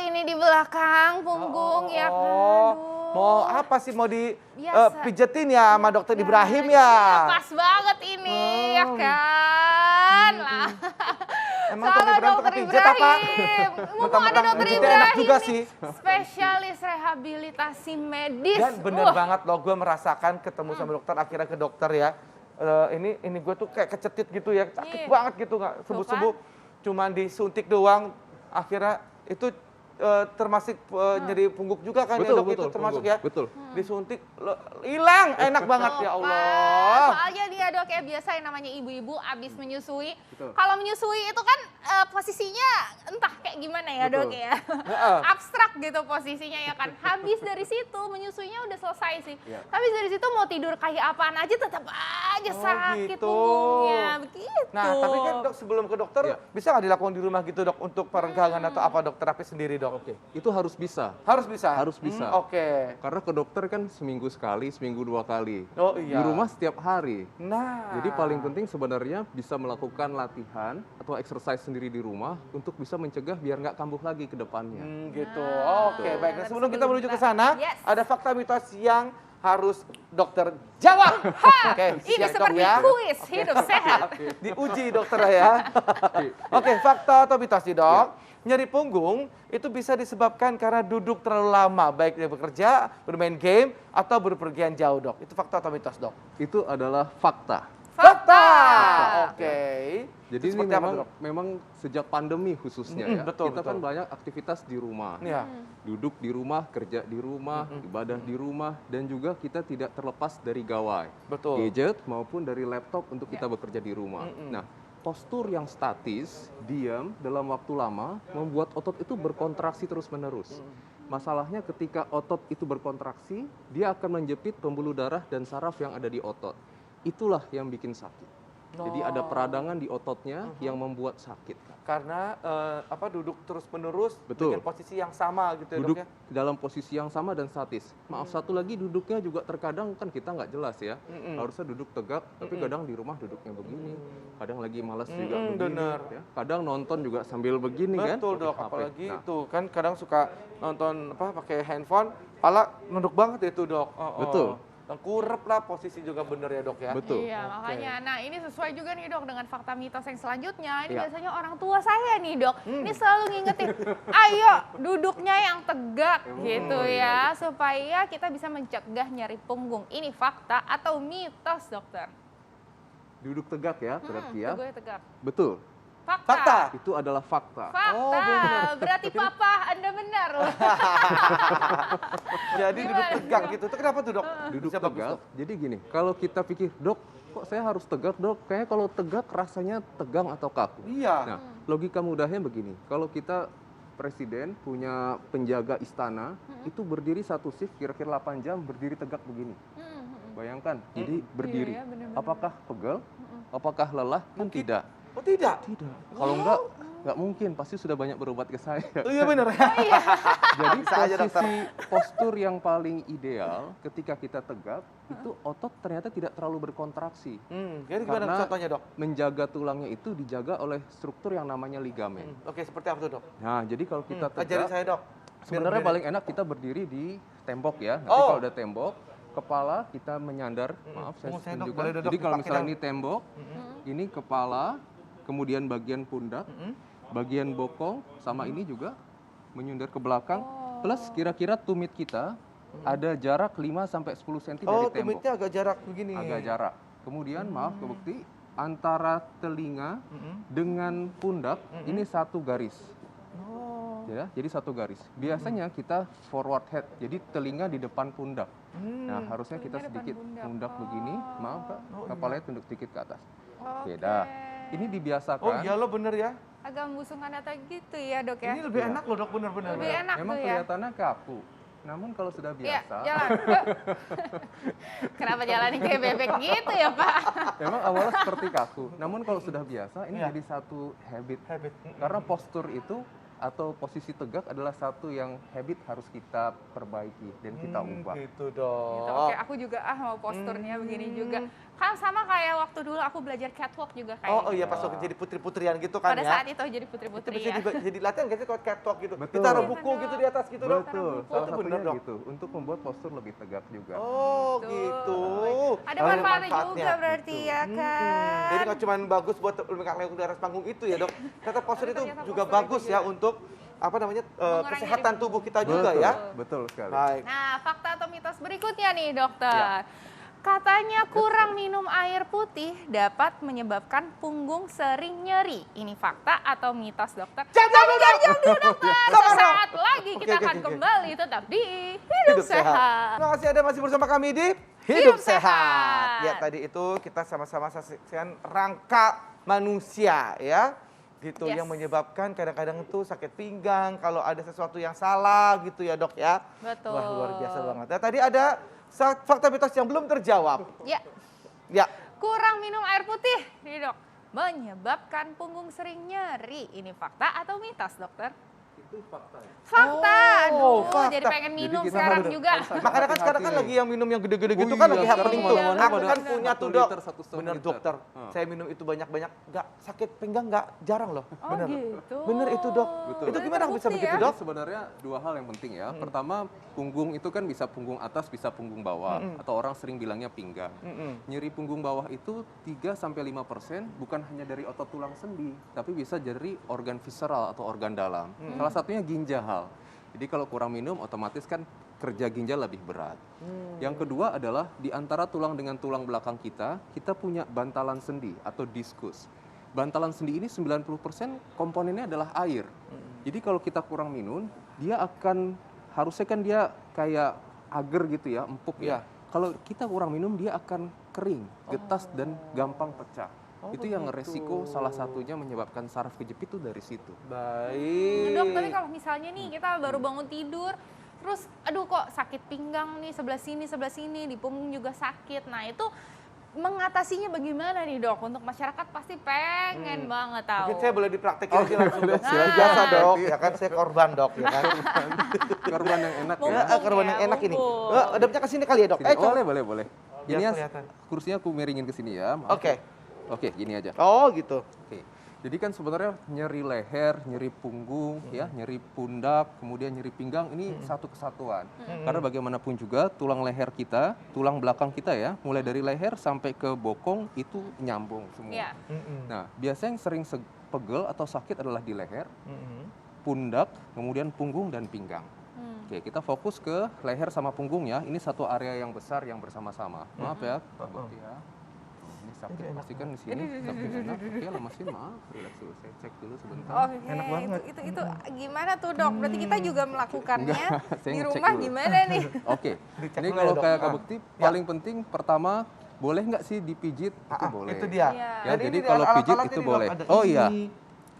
ini di belakang punggung ya kan. Aduh. Mau apa sih, mau Biasa. pijetin ya sama dokter Ibrahim ya? Iya, pas banget ini ya kan. Lah. Emang Sama dokter dokter pijat apa? Ibrahim. Mumpung ada Mentang-mentang dokter pijatnya enak Ibrahim juga nih, sih. spesialis rehabilitasi medis. Dan bener banget loh, gue merasakan ketemu sama dokter, akhirnya ke dokter ya. Ini gue tuh kayak kecetit gitu ya, sakit banget gitu, nggak sembuh-sembuh. Cuman disuntik doang, akhirnya itu termasuk nyeri pungguk juga kan ya dok, itu termasuk ya. Betul. Disuntik, hilang, enak banget ya Allah. Soalnya dia dok ya, biasa yang namanya ibu-ibu abis menyusui. Betul. Kalau menyusui itu kan posisinya entah kayak gimana ya dok ya. Abstrak gitu posisinya ya kan. Habis dari situ menyusuinya udah selesai sih. Habis dari situ mau tidur kayak apaan aja tetap aja sakit gitu. punggungnya. Begitu. Nah, tapi kan dok sebelum ke dokter, bisa nggak dilakukan di rumah gitu dok, untuk perenggangan atau apa dok, terapi sendiri dok? Oke, itu harus bisa. Harus bisa? Harus bisa. Oke. Karena ke dokter kan seminggu sekali, seminggu 2 kali. Oh iya. Di rumah setiap hari. Nah. Jadi paling penting sebenarnya bisa melakukan latihan atau exercise sendiri di rumah untuk bisa mencegah biar nggak kambuh lagi ke depannya. Gitu. Nah, Oke, baik. Nah, sebelum kita sebelum menuju ke kita- sana, Yes. ada fakta mitos yang harus dokter jawab. Oke, Ini siap, dok, seperti ya. kuis hidup sehat. Diuji dokter ya. Oke, fakta atau mitos nih dok. Nyeri punggung itu bisa disebabkan karena duduk terlalu lama, baik dia bekerja, bermain game, atau berpergian jauh dok. Itu fakta atau mitos dok? Itu adalah fakta. Fakta. Oke. Jadi Itu ini seperti apa, memang, dok? memang sejak pandemi khususnya ya, betul, kita kan betul. banyak aktivitas di rumah. Iya. Duduk di rumah, kerja di rumah, ibadah di rumah, dan juga kita tidak terlepas dari gawai. Betul. Gadget maupun dari laptop untuk kita bekerja di rumah. Nah, postur yang statis, diam dalam waktu lama, membuat otot itu berkontraksi terus-menerus. Masalahnya ketika otot itu berkontraksi, dia akan menjepit pembuluh darah dan saraf yang ada di otot. Itulah yang bikin sakit. Jadi ada peradangan di ototnya yang membuat sakit. Karena duduk terus-menerus Betul. dengan posisi yang sama gitu ya Duduk dok ya? dalam posisi yang sama dan statis. Maaf, satu lagi duduknya juga terkadang kan kita nggak jelas ya. Harusnya duduk tegak, tapi kadang di rumah duduknya begini. Kadang lagi malas juga begini. bener. Ya. Kadang nonton juga sambil begini kan. Betul dok, pakai HP. apalagi Nah, itu kan kadang suka nonton pakai handphone, pala nunduk banget itu dok. Betul. Tengkurep lah, posisi juga bener ya dok ya? Betul. Iya, makanya. Nah, ini sesuai juga nih dok dengan fakta mitos yang selanjutnya. Ini Iya. biasanya orang tua saya nih dok, ini selalu ngingetin, ayo duduknya yang tegak gitu ya, supaya kita bisa mencegah nyeri punggung. Ini fakta atau mitos dokter? Duduk tegak ya, berarti ya. Tegaknya tegak. Betul. Fakta. Itu adalah fakta. Fakta. Berarti papa Anda benar. Jadi duduk Gimana, tegak Dok? gitu, itu kenapa tuh dok? Duduk Bisa bagus, tegak. Dok? Jadi gini, kalau kita pikir, dok, kok saya harus tegak dok? Kayaknya kalau tegak rasanya tegang atau kaku. Iya. Nah, logika mudahnya begini, kalau kita presiden punya penjaga istana, itu berdiri satu shift kira-kira 8 jam berdiri tegak begini. Bayangkan, jadi berdiri. Iya, benar-benar. Apakah pegel? Apakah lelah? Kan tidak. Oh tidak? Tidak. Kalau nggak mungkin, pasti sudah banyak berobat ke saya. Oh iya bener. Jadi Bisa aja, dokter. posisi postur yang paling ideal ketika kita tegak, itu otot ternyata tidak terlalu berkontraksi. Jadi gimana Karena contohnya dok? menjaga tulangnya itu dijaga oleh struktur yang namanya ligamen. Oke, seperti apa tuh dok? Nah, jadi kalau kita Ajarin tegak, saya dok. sebenarnya Biar- paling enak kita berdiri di tembok ya. Nanti Oh. kalau ada tembok, kepala kita menyandar. Maaf, saya Saya, Dok, tunjukkan. boleh, Dok, Jadi kalau dipakai, misalnya Dok. ini tembok, ini kepala, kemudian bagian pundak, bagian bokong, sama ini juga menyundar ke belakang. Plus kira-kira tumit kita ada jarak 5 sampai 10 cm dari Oh, tembok. tumitnya agak jarak begini. Agak jarak. Kemudian maaf kebukti antara telinga dengan pundak ini satu garis. Ya, jadi satu garis. Biasanya kita forward head, jadi telinga di depan pundak. Nah, harusnya kita Telinga depan sedikit pundak. pundak begini, maaf Kak, kepalanya tunduk sedikit ke atas. Oke. Beda. Ini dibiasakan. Oh iya lo bener ya. Agak membusungkan data gitu ya dok ya. Ini lebih enak loh dok, bener-bener. Lebih enak Memang tuh ya. kelihatannya kaku. Namun kalau sudah Iya, biasa, jalan. Yuk. Kenapa jalannya kayak bebek gitu ya Pak? memang awalnya seperti kaku. Namun kalau sudah biasa, ini Iya. jadi satu habit. Habit. Karena postur itu atau posisi tegak adalah satu yang habit harus kita perbaiki dan kita ubah. Gitu dok. Gitu. Oke, aku juga mau posturnya begini juga. Kan sama kayak waktu dulu aku belajar catwalk juga kayak Oh iya, pas waktu jadi putri-putrian gitu kan pada ya. saat itu jadi Itu putri-putri bisa ya. jadi latihan nggak sih kalau catwalk gitu? Betul. Kita taruh Iya, buku Dok. gitu di atas gitu dong. Betul, buku. salah Itu satunya bener, Dok. gitu, untuk membuat postur lebih tegak juga. Oh Betul. gitu. Ada manfaatnya juga berarti ya kan. Jadi nggak cuma bagus buat leuk di atas panggung itu ya dok. Ternyata postur itu Ternyata juga postur bagus itu ya juga. untuk apa namanya Mengurangi kesehatan nyeri tubuh kita Betul, juga ya. betul sekali. Baik. Nah, fakta atau mitos berikutnya nih dokter. Ya. Katanya kurang minum air putih dapat menyebabkan punggung sering nyeri. Ini fakta atau mitos dokter? Jam dulu dokter. Sabar, Sesaat lagi Oke, kita oke, akan oke. kembali tetap di Hidup Sehat. Terima kasih ada masih bersama kami di Hidup Hidup Sehat. Sehat. Ya tadi itu kita sama-sama saksikan rangka manusia ya. Gitu Yes. yang menyebabkan kadang-kadang itu sakit pinggang kalau ada sesuatu yang salah gitu ya dok ya. Betul. Wah luar biasa banget. Nah, tadi ada fakta mitos yang belum terjawab. Ya, Ya. kurang minum air putih nih dok. Menyebabkan punggung sering nyeri. Ini fakta atau mitos dokter? Itu fakta ya. Fakta. Oh, Aduh, fakta. jadi pengen Jadi minum kita sekarang harus- juga. harus Makanya kan sekarang kan lagi yang minum yang gede-gede gitu kan lagi happening tuh. kemana-mana Aku pada kan punya 1 tuh dok. liter, 1,5 Bener liter. dokter. Saya minum itu banyak-banyak, nggak sakit pinggang nggak jarang loh. Oh Bener. gitu. Bener itu dok. Betul. Itu gimana bisa Terbukti begitu ya? dok? Jadi sebenarnya dua hal yang penting ya. Pertama, punggung itu kan bisa punggung atas, bisa punggung bawah. Atau orang sering bilangnya pinggang. Nyeri punggung bawah itu 3-5% bukan hanya dari otot tulang sendi, tapi bisa dari organ visceral atau organ dalam. Salah satunya ginjal. Jadi kalau kurang minum, otomatis kan kerja ginjal lebih berat. Yang kedua adalah di antara tulang dengan tulang belakang kita punya bantalan sendi atau diskus. Bantalan sendi ini 90% komponennya adalah air. Jadi kalau kita kurang minum, dia akan, harusnya kan dia kayak agar gitu ya, empuk ya. Kalau kita kurang minum, dia akan kering, getas, dan gampang pecah. Itu yang resiko salah satunya menyebabkan saraf kejepit itu dari situ. Baik. Dok, tapi kalau misalnya nih kita baru bangun tidur, terus aduh kok sakit pinggang nih sebelah sini, di punggung juga sakit. Nah itu mengatasinya bagaimana nih dok? Untuk masyarakat pasti pengen banget tahu. Mungkin saya boleh dipraktekin aja langsung dok. silakan. Biasa dok, ya kan saya korban dok, ya kan. Korban yang enak ya. Mumpung Korban ya, yang enak ini. mumpung. Adabnya ke sini kali ya dok. Sini. Coba. Boleh. Biar Ini ya, kelihatan. kursinya aku miringin ke sini ya. maaf. Oke, gini aja. Oh gitu. Oke. Jadi kan sebenarnya nyeri leher, nyeri punggung, ya, nyeri pundak, kemudian nyeri pinggang ini satu kesatuan. Karena bagaimanapun juga tulang leher kita, tulang belakang kita ya, mulai dari leher sampai ke bokong itu nyambung semua. Iya. Nah, biasanya yang sering pegel atau sakit adalah di leher, pundak, kemudian punggung dan pinggang. Oke, kita fokus ke leher sama punggung ya. Ini satu area yang besar yang bersama-sama. Maaf ya, Pak Bakti ya. Ini sakit pastikan di sini. Sakit enak. Oke, lemesin, maaf. Relax dulu. Saya cek dulu sebentar. Oke, Enak banget. Itu gimana tuh dok? Berarti kita juga melakukannya saya di ngecek rumah dulu. gimana nih? Oke, Dicek ini dulu ya, kalau Dok. kayak Kak Bekti, paling penting pertama, boleh nggak sih dipijit? Itu boleh. Itu dia. Iya. Ya, Jadi jadi ini kalau alat-alat pijit ini, itu Dok, boleh. ada Oh ini. iya.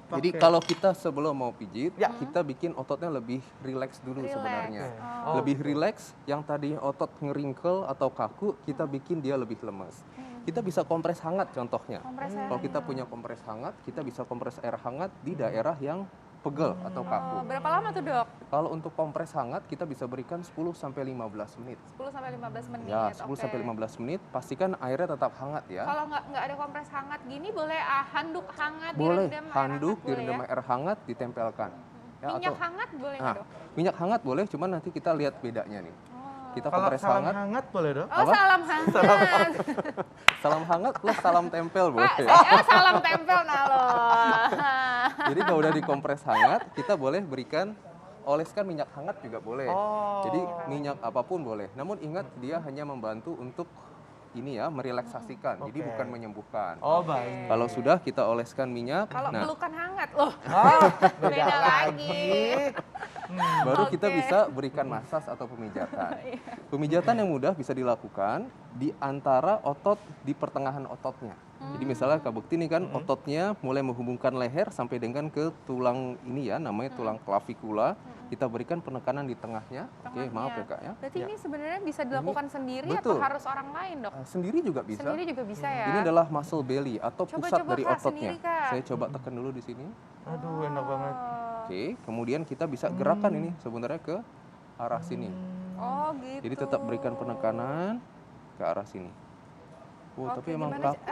Jadi Oke. kalau kita sebelum mau pijit, Ya. kita bikin ototnya lebih rileks dulu Relax. sebenarnya. Oh. Lebih rileks, yang tadi otot ngeringkel atau kaku, kita bikin dia lebih lemes. Kita bisa kompres hangat contohnya. Kompres air Kalau kita punya kompres hangat, kita bisa kompres air hangat di daerah yang pegel atau kaku. Oh, berapa lama tuh dok? Kalau untuk kompres hangat, kita bisa berikan 10-15 menit. 10-15 menit. Ya, 10-15 menit, pastikan airnya tetap hangat ya. Kalau nggak ada kompres hangat gini, boleh handuk hangat Boleh, direndam air handuk hangat, direndam boleh air hangat ditempelkan. ya? Ya, Minyak atau- hangat boleh Nah, nggak dok? minyak hangat boleh, cuman nanti kita lihat bedanya nih. Oh. Kita Kalau kompres salam hangat, hangat boleh dok? Oh, Apa? salam hangat. salam hangat plus salam tempel Pak, boleh. salam tempel nah lo. Jadi kalau udah dikompres hangat, kita boleh berikan oleskan minyak hangat juga boleh. Oh. Jadi minyak apapun boleh. Namun ingat dia hanya membantu untuk ini ya, merelaksasikan. Jadi Oke. bukan menyembuhkan. Oh baik. Kalau sudah kita oleskan minyak, Kalau nah pelukan hangat loh. Ah, Beda lagi. baru kita Oke. bisa berikan masas atau pemijatan. Pemijatan yang mudah bisa dilakukan di antara otot di pertengahan ototnya. Jadi misalnya Kak Bekti nih kan ototnya mulai menghubungkan leher sampai dengan ke tulang ini ya, namanya tulang klavikula. Kita berikan penekanan di tengahnya. Oke, Tengahnya. maaf ya Kak ya. Berarti ini sebenarnya bisa dilakukan sendiri betul. atau harus orang lain dok? Sendiri juga bisa. Sendiri juga bisa ya? Ini adalah muscle belly atau Coba, pusat coba, dari Kak, ototnya. sendiri, Kak. Saya coba tekan dulu di sini. Aduh enak banget. Oke, kemudian kita bisa gerakan ini sebenarnya ke arah sini. Oh gitu. Jadi tetap berikan penekanan ke arah sini. Oh, tapi Oke, emang gimana kaku.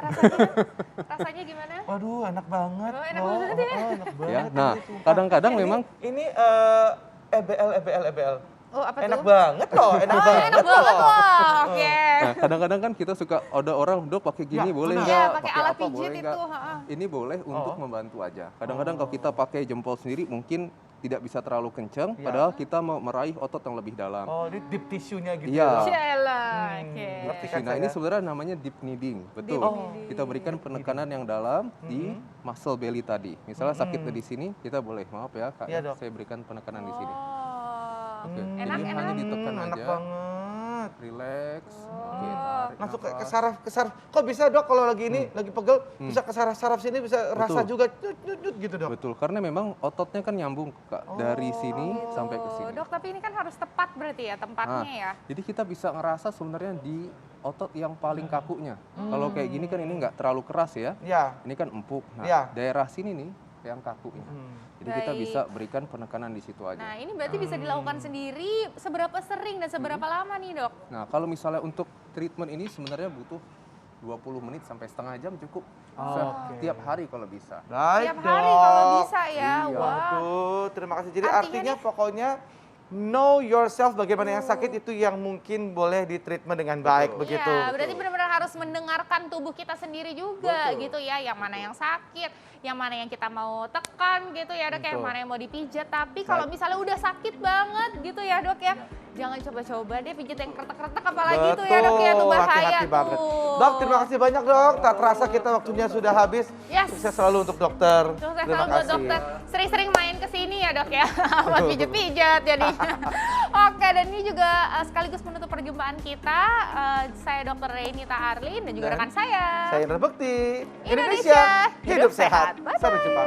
rasanya gimana? Waduh, enak banget. Oh, enak loh. banget ya? Enak banget. Ya, nah, ini, sumpah. kadang-kadang Ini- memang ini EBL. Oh, apa Enak tuh? banget loh, enak Oh, banget enak banget loh. loh. Oke. Nah, kadang-kadang kan kita suka ada orang, dok pakai gini Ya, boleh benar. nggak? Iya, pakai alat apa, pijit boleh nggak? itu, heeh. Ini boleh untuk Oh. membantu aja. Kadang-kadang kalau kita pakai jempol sendiri mungkin tidak bisa terlalu kencang, Ya. padahal kita mau meraih otot yang lebih dalam. Oh, ini deep tissue-nya gitu Iya. ya. Cialah, oke. ngerti kan Nah, ini saya? sebenarnya namanya deep kneading, betul. kneading. Kita berikan penekanan yang dalam di muscle belly tadi. Misalnya sakit di sini, kita boleh, maaf ya Kak, Iya, Dok. saya berikan penekanan di sini. Oh. Oke, Enak, jadi enak. hanya ditekan enak aja, banget. relax. Oke, Oh. tarik Langsung ke nafas. saraf. Kok bisa dok kalau lagi ini lagi pegel bisa ke saraf sini bisa rasa Betul. juga nyut gitu dok. Betul, karena memang ototnya kan nyambung Kak, dari sini sampai ke sini. Oh, dok, tapi ini kan harus tepat berarti ya tempatnya ya. Jadi kita bisa ngerasa sebenarnya di otot yang paling kakunya. Kalau kayak gini kan ini nggak terlalu keras ya. Ya. Ini kan empuk. Nah, Iya. daerah sini nih yang kakunya. Jadi kita Baik. bisa berikan penekanan di situ aja. Nah, ini berarti bisa dilakukan sendiri seberapa sering dan seberapa lama nih, dok? Nah, kalau misalnya untuk treatment ini sebenarnya butuh 20 menit sampai setengah jam cukup. Setiap hari kalau bisa. Baik Tiap hari kalau Dok. bisa ya. Iya. Wah. Waduh, terima kasih. Jadi Artinya artinya nih- pokoknya know yourself bagaimana yang sakit itu yang mungkin boleh di treatment dengan baik begitu. Iya, berarti benar-benar harus mendengarkan tubuh kita sendiri juga Betul. gitu ya. Yang mana yang sakit, yang mana yang kita mau tekan gitu ya dok, yang Betul. mana yang mau dipijat. Tapi kalau misalnya udah sakit banget gitu ya dok ya, jangan coba-coba deh pijit yang kretek-kretek apalagi tuh ya dok ya, tuh bahaya hati-hati tuh. banget. Dok, terima kasih banyak dok. Tak terasa kita waktunya sudah habis. Yes. Sukses selalu untuk dokter. Sukses Terima selalu buat kasih. dokter. Sering-sering main ke sini ya dok ya, buat pijat-pijat jadinya. Oke, dan ini juga sekaligus menutup perjumpaan kita. Saya Dr. Renita Arlin dan juga Dan rekan saya. Saya Indra Bekti. Indonesia, hidup sehat. Bye-bye. Sampai jumpa.